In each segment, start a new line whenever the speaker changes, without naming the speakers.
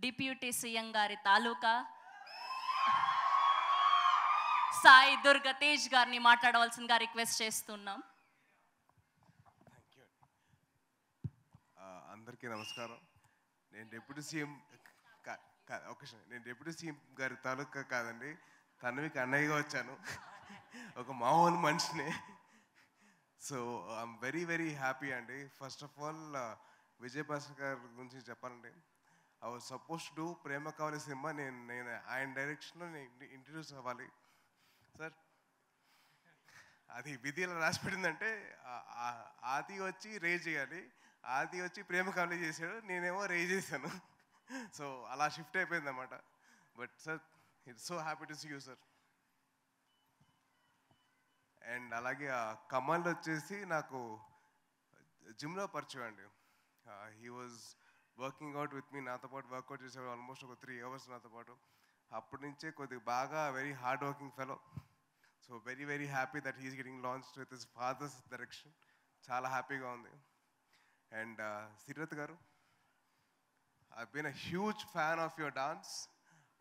Deputy CM గారి తాలూకా సాయి దుర్గ తేజ్ గారిని మాట్లాడవలసిందిగా రిక్వెస్ట్ చేస్తున్నాం.
అందరికీ నమస్కారం. నేను డిప్యూటీ సీఎం గారి తాలూకా కాదండి, తనవికి అన్నయ్యగా వచ్చాను. ఒక మామూలు మనిషిని. So I'm very very happy అండి. First of all Vijay Bhaskar గారి గురించి చెప్పాలండి. I was suppose to do Prema Kavali cinema. నేను ఆయన డైరెక్షన్లో ఇంట్రడ్యూస్ అవ్వాలి సార్. అది విధిలో రాసి పెట్టిందంటే ఆది వచ్చి రేజ్ చేయాలి, ఆది వచ్చి ప్రేమ కావాలి చేశాడు, నేనేమో రేజ్ చేశాను. సో అలా షిఫ్ట్ అయిపోయింది అన్నమాట. But sir it's so happy to see you sir. And అలాగే కమల్ వచ్చేసి నాకు జిమ్లో పరిచయం అండి. He was working out with me, నాతో పాటు వర్కౌట్ చేసేవాడు ఆల్మోస్ట్ ఒక 3 hours నాతో పాటు. అప్పటి నుంచే కొద్దిగా బాగా very hard working fellow. So very very happy that he's getting launched with his father's direction. చాలా హ్యాపీగా ఉంది. అండ్ సిరత్ గారు, I been a huge fan of your dance.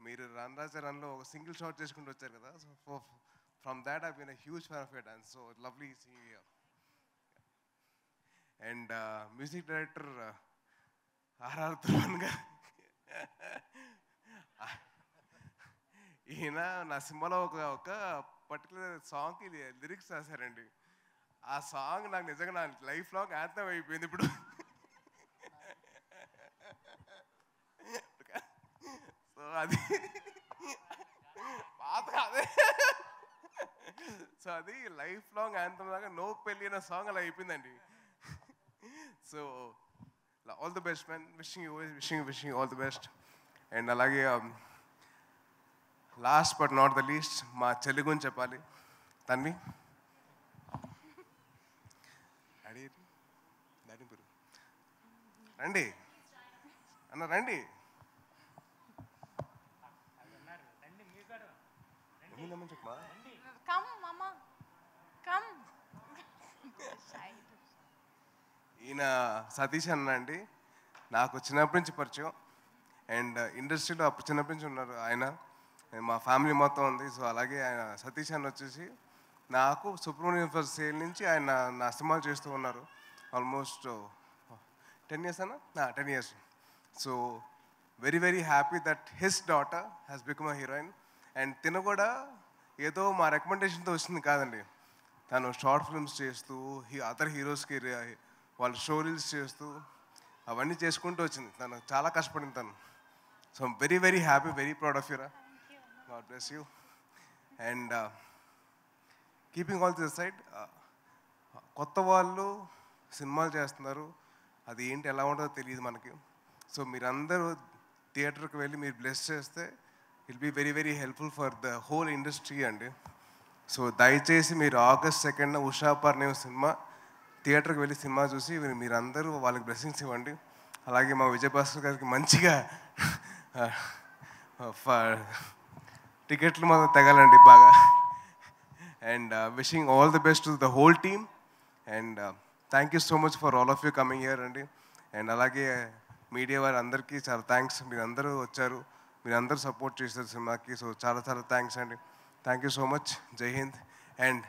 మీరు రన్ రాజా రన్లో ఒక సింగిల్ షాట్ చేసుకుంటూ వచ్చారు కదా. So from that I been a huge fan of your dance. So lovely seeing you. And music director RR Dhruvan గారు, ఈయన నా సినిమాలో ఒక పర్టికులర్ సాంగ్కి లిరిక్స్ రాశారండి. ఆ సాంగ్ నాకు నిజంగా నా లైఫ్ లాంగ్ యాంథమ్ అయిపోయింది ఇప్పుడు. సో అది పాత అదే. సో అది లైఫ్ లాంగ్ యాంథమ్ లాగా నో పెళ్ళి అనే సాంగ్ అలా అయిపోయిందండి. So all the best man, wishing all the best. And అలాగే last but not the least మా చెల్లి గురించి చెప్పాలి. తన్వి రండి అన్న, రండి. ఈయన సతీష్ అన్న అండి, నాకు చిన్నప్పటి నుంచి పరిచయం. అండ్ ఇండస్ట్రీలో అప్పుడు చిన్నప్పటి నుంచి ఉన్నారు ఆయన. మా ఫ్యామిలీ మొత్తం ఉంది. సో అలాగే ఆయన సతీష్ అన్న వచ్చేసి నాకు సుబ్రహ్మణ్యం ఫర్ సేల్ నుంచి ఆయన నా సినిమాలు చేస్తూ ఉన్నారు. ఆల్మోస్ట్ 10 years అన్న, 10 years. So very very happy that his daughter has become a heroine. And తిన కూడా ఏదో మా రికమెండేషన్తో వచ్చింది కాదండి. తను షార్ట్ ఫిల్మ్స్ చేస్తూ అదర్ హీరోస్కి వాళ్ళ స్టోరీస్ చేస్తూ అవన్నీ చేసుకుంటూ వచ్చింది. తను చాలా కష్టపడింది తను. So very very happy, very proud of యూరా. God bless you. And keeping all this side, కొత్త వాళ్ళు సినిమాలు చేస్తున్నారు, అది ఏంటి ఎలా ఉంటుందో తెలియదు మనకి. సో మీరందరూ థియేటర్కి వెళ్ళి మీరు బ్లెస్ చేస్తే it be very very helpful for the whole industry అండి. సో దయచేసి మీరు August 2nd Usha Parinayam cinema థియేటర్కి వెళ్ళి సినిమా చూసి మీరందరూ వాళ్ళకి బ్లెస్సింగ్స్ ఇవ్వండి. అలాగే మా విజయ్ భాస్కర్ గారికి మంచిగా టికెట్లు మాత్రం తగలండి బాగా. And wishing all the best to the whole team. And thank you so much for all of you coming here అండి. అండ్ అలాగే మీడియా వారి అందరికీ చాలా థ్యాంక్స్. మీరందరూ వచ్చారు, మీరందరూ సపోర్ట్ చేశారు సినిమాకి. సో చాలా చాలా థ్యాంక్స్ అండి. Thank you so much. జై హింద్. అండ్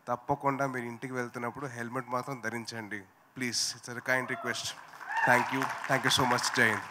తప్పకుండా మీరు ఇంటికి వెళ్తున్నప్పుడు హెల్మెట్ మాత్రం ధరించండి please. It's a kind request. Thank you so much. జై హింద్.